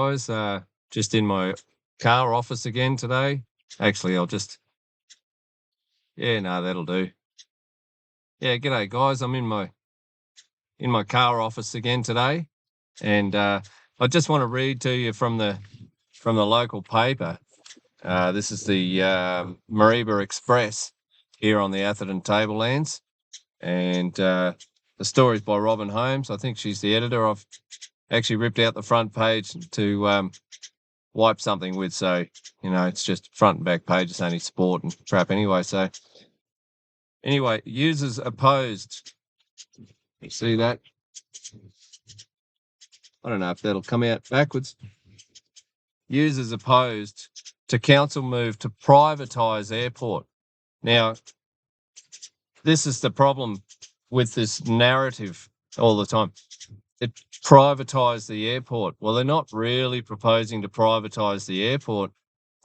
Guys, just in my car office again today. Actually, no, that'll do. Yeah, g'day guys. I'm in my car office again today, and I just want to read to you from the local paper. This is the Mareeba Express here on the Atherton Tablelands, and the story's by Robin Holmes. I think she's the editor. I've actually ripped out the front page to wipe something with, so it's just front and back page. It's only sport and crap anyway. So anyway, users opposed. You see that? I don't know if that'll come out backwards. Users opposed to council move to privatise airport. Now, this is the problem with this narrative all the time. It privatise the airport. Well, they're not really proposing to privatise the airport.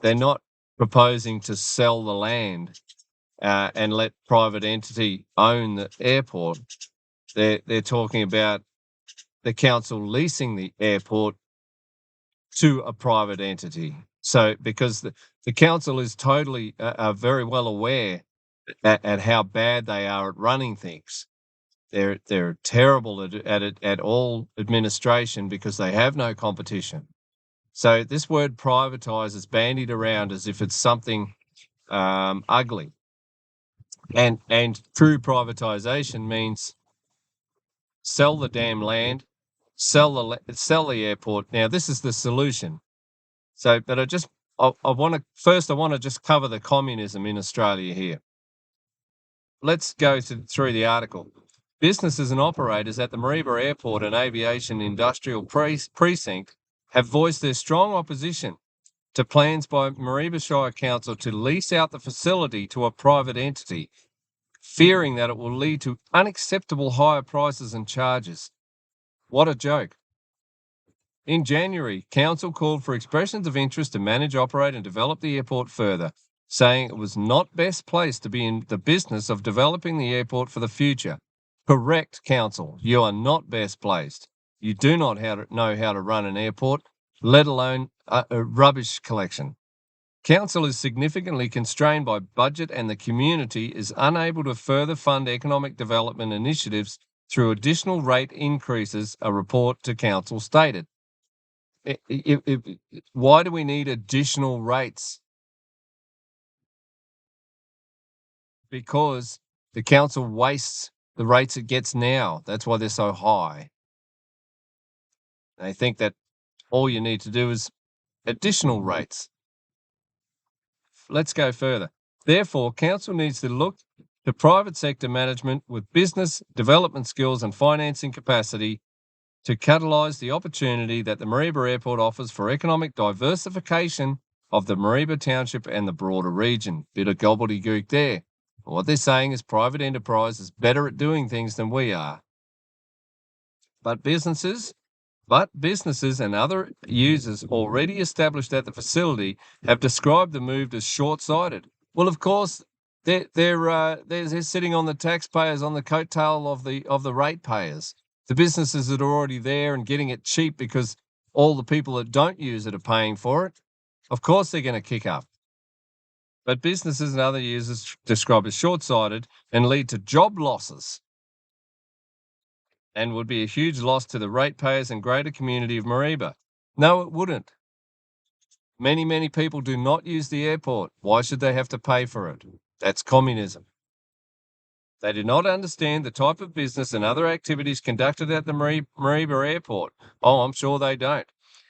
They're not proposing to sell the land and let private entity own the airport. They're talking about the council leasing the airport to a private entity. So because the council is totally very well aware at how bad they are at running things. They're terrible at all administration because they have no competition. So this word privatise is bandied around as if it's something ugly. And true privatisation means sell the damn land, sell the airport. Now this is the solution. So, but I want to just cover the communism in Australia here. Let's go through the article. Businesses and operators at the Mareeba Airport and Aviation Industrial Precinct have voiced their strong opposition to plans by Mareeba Shire Council to lease out the facility to a private entity, fearing that it will lead to unacceptable higher prices and charges. What a joke. In January, Council called for expressions of interest to manage, operate and develop the airport further, saying it was not best placed to be in the business of developing the airport for the future. Correct, Council. You are not best placed. You do not know how to run an airport, let alone a rubbish collection. Council is significantly constrained by budget and the community is unable to further fund economic development initiatives through additional rate increases, a report to Council stated. Why do we need additional rates? Because the council wastes the rates it gets now. That's why they're so high. They think that all you need to do is additional rates. Let's go further. Therefore, council needs to look to private sector management with business development skills and financing capacity to catalyse the opportunity that the Mareeba Airport offers for economic diversification of the Mareeba Township and the broader region. Bit of gobbledygook there. What they're saying is private enterprise is better at doing things than we are. But businesses and other users already established at the facility have described the move as short-sighted. Well, of course, they're sitting on the taxpayers, on the coattail of the ratepayers. The businesses that are already there and getting it cheap because all the people that don't use it are paying for it. Of course, they're going to kick up. But businesses and other users describe as short-sighted and lead to job losses and would be a huge loss to the ratepayers and greater community of Mareeba. No, it wouldn't. Many, many people do not use the airport. Why should they have to pay for it? That's communism. They do not understand the type of business and other activities conducted at the Mareeba Airport. Oh, I'm sure they don't.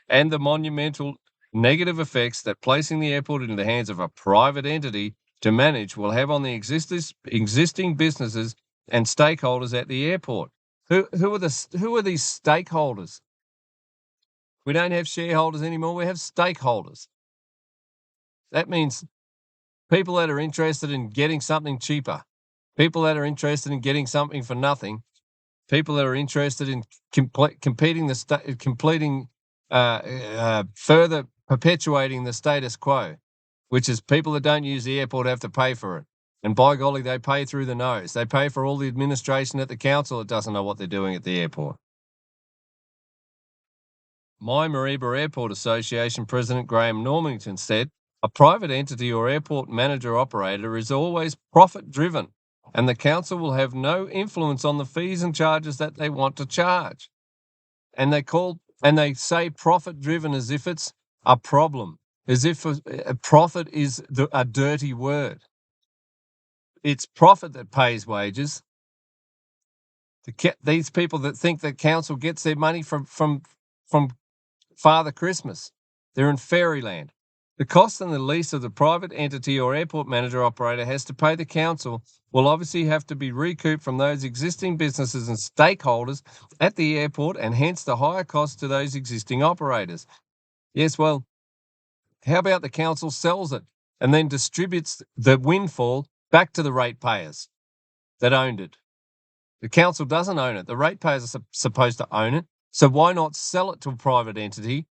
And the monumental negative effects that placing the airport into the hands of a private entity to manage will have on the existing businesses and stakeholders at the airport. Who are these stakeholders? We don't have shareholders anymore. We have stakeholders. That means people that are interested in getting something cheaper, people that are interested in getting something for nothing, people that are interested in further perpetuating the status quo, which is people that don't use the airport have to pay for it. And by golly, they pay through the nose. They pay for all the administration at the council that doesn't know what they're doing at the airport. My Mareeba Airport Association President Graham Normington said, a private entity or airport manager operator is always profit driven, and the council will have no influence on the fees and charges that they want to charge. And they say profit driven as if it's a problem, as if a profit is a dirty word. It's profit that pays wages. These people that think that council gets their money from Father Christmas, they're in fairyland. The cost and the lease of the private entity or airport manager operator has to pay the council will obviously have to be recouped from those existing businesses and stakeholders at the airport, and hence the higher cost to those existing operators. Yes, well, how about the council sells it and then distributes the windfall back to the ratepayers that owned it? The council doesn't own it. The ratepayers are supposed to own it. So why not sell it to a private entity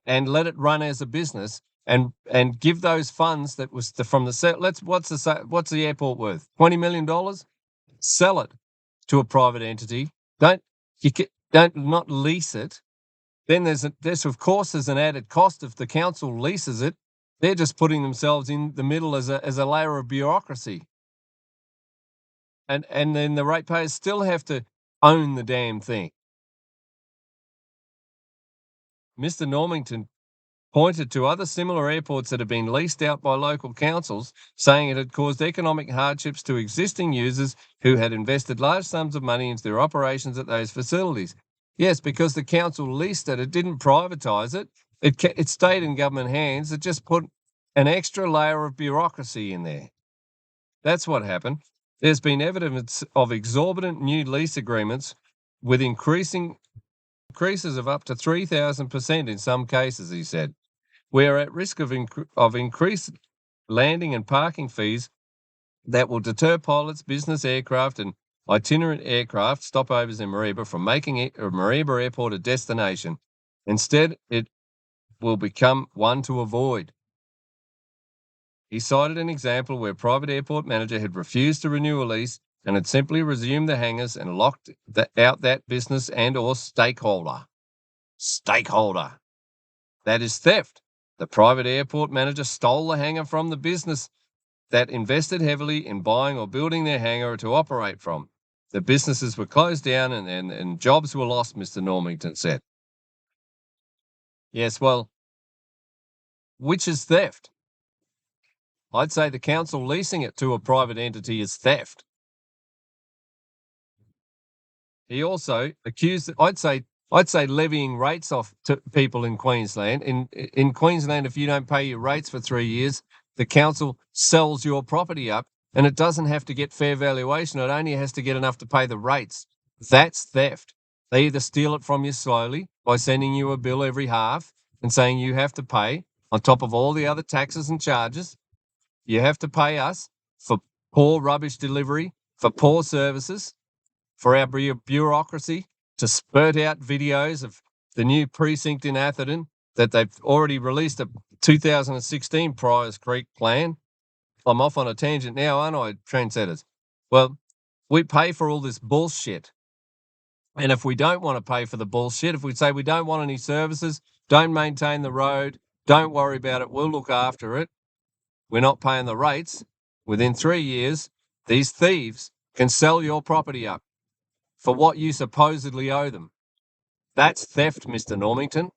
and let it run as a business, and give those funds that was from the set? What's the airport worth? $20 million? Sell it to a private entity. Don't not lease it. Then there's of course there's an added cost if the council leases it. They're just putting themselves in the middle as a layer of bureaucracy. And then the ratepayers still have to own the damn thing. Mr. Normington pointed to other similar airports that have been leased out by local councils, saying it had caused economic hardships to existing users who had invested large sums of money into their operations at those facilities. Yes, because the council leased it. It didn't privatise it. It stayed in government hands. It just put an extra layer of bureaucracy in there. That's what happened. There's been evidence of exorbitant new lease agreements with increases of up to 3,000% in some cases, he said. We are at risk of increased landing and parking fees that will deter pilots, business aircraft, and itinerant aircraft stopovers in Mareeba from making Mareeba Airport a destination. Instead, it will become one to avoid. He cited an example where a private airport manager had refused to renew a lease and had simply resumed the hangars and locked out that business and or stakeholder. Stakeholder. That is theft. The private airport manager stole the hangar from the business that invested heavily in buying or building their hangar to operate from. The businesses were closed down and jobs were lost, Mr. Normington said. Yes, well, which is theft? I'd say the council leasing it to a private entity is theft. He also accused, I'd say levying rates off to people in Queensland. In Queensland, if you don't pay your rates for 3 years, the council sells your property up, and it doesn't have to get fair valuation. It only has to get enough to pay the rates. That's theft. They either steal it from you slowly by sending you a bill every half and saying you have to pay on top of all the other taxes and charges. You have to pay us for poor rubbish delivery, for poor services, for our bureaucracy to spurt out videos of the new precinct in Atherton that they've already released a 2016 Priors Creek plan. I'm off on a tangent now, aren't I, trendsetters? Well, we pay for all this bullshit. And if we don't want to pay for the bullshit, if we say we don't want any services, don't maintain the road, don't worry about it, we'll look after it, we're not paying the rates, within 3 years, these thieves can sell your property up for what you supposedly owe them. That's theft, Mr. Normington.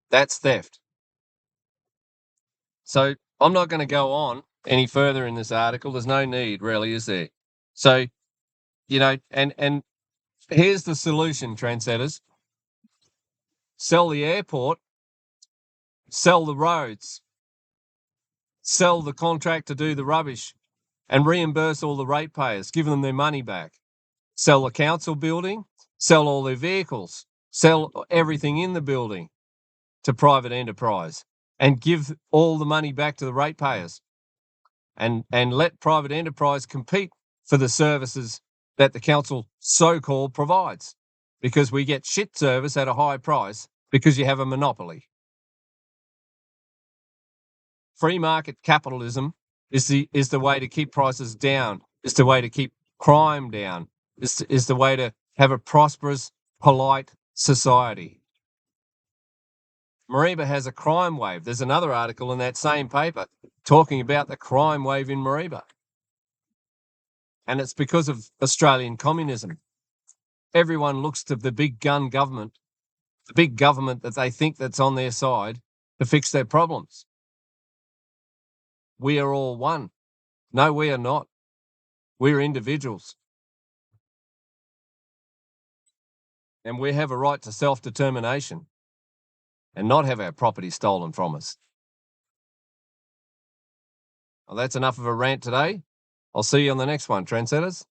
That's theft. So I'm not going to go on any further in this article. There's no need, really, is there? So, and here's the solution, trendsetters. Sell the airport, sell the roads, sell the contract to do the rubbish, and reimburse all the ratepayers, give them their money back. Sell the council building, sell all their vehicles, sell everything in the building to private enterprise, and give all the money back to the ratepayers, and let private enterprise compete for the services that the council so-called provides, because we get shit service at a high price because you have a monopoly. Free market capitalism is the way to keep prices down, is the way to keep crime down, is the way to have a prosperous, polite society. Mareeba has a crime wave. There's another article in that same paper talking about the crime wave in Mareeba. And it's because of Australian communism. Everyone looks to the big gun government, the big government that they think that's on their side to fix their problems. We are all one. No, we are not. We're individuals. And we have a right to self-determination and not have our property stolen from us. Well, that's enough of a rant today. I'll see you on the next one, trendsetters.